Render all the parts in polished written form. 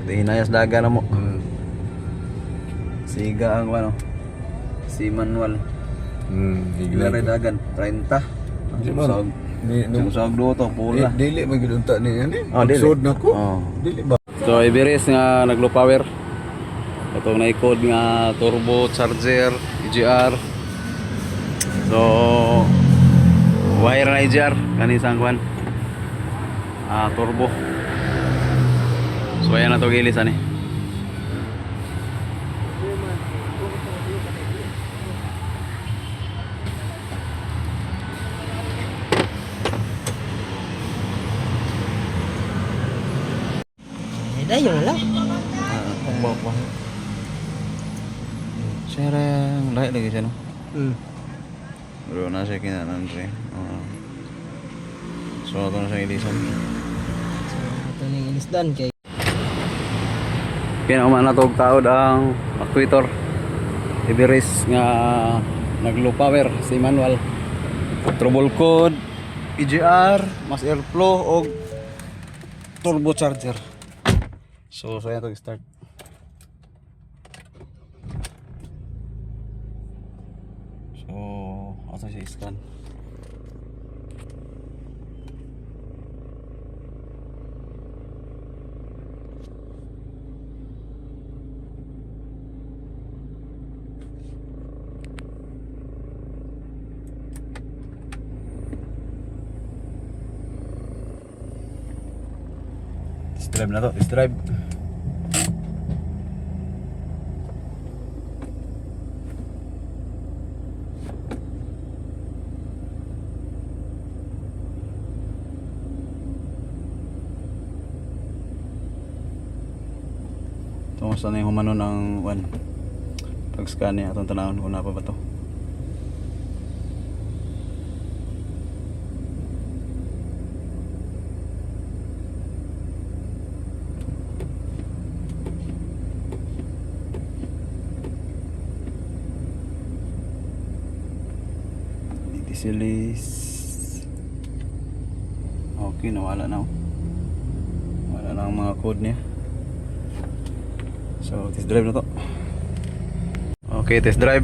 hinayas daga na mo. Siga ang ano, si manual. Higla dagan 30. Di ba? Yung sag do to pula. Dili magidunta ni ani. Oh, dili. Sud na ko. Oh. Dili ba? So Iberis nga naglow power. Itong naikod nga turbo charger EGR. So wire na EGR kani sang kwan. Turbo. So ayan na to gilis ani. Dayo na lang. Bawa. Serang lain lagi siya no. Bro na siya kinanan siya. So ito na siya ilisan. So ito ning ilisdan kay Pinaman na tog taod ang actuator. Iberis nga nag-low power si manual. Trouble code, EGR, mas airflow og turbo charger. So saya to start. So ato siya scan. Test drive na to, test drive. Tumusta na yung humanon ang pag-scan niya atong tanawon kung napa ba to. Silis. Okay, nawala na. Wala na ang mga code niya. So, test drive na to. Okay, test drive.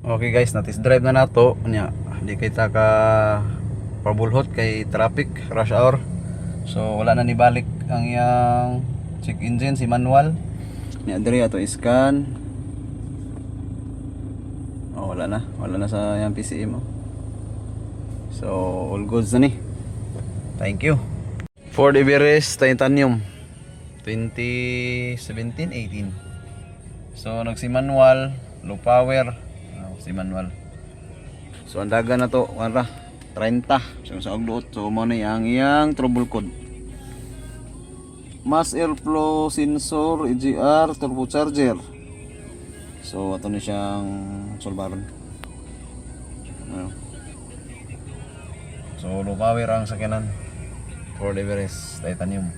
Okay guys, na test drive na nato nya. Di kay ta ka pabulhot kay traffic rush hour. So wala na ni balik ang iyang check engine si manual. Nya diri ato scan. Oh, wala na sa yang PCM mo. So all goods na ni. Thank you. Ford Everest Titanium 2017-18. So nagsi manual, low power. Si manual. So ang daga na to, 30. So sa ogluot, so mo na ang iyang trouble code. Mass airflow sensor, EGR, turbo charger. So ato ni siyang solbaron. So low power ang sakyanan. Ford Everest Titanium.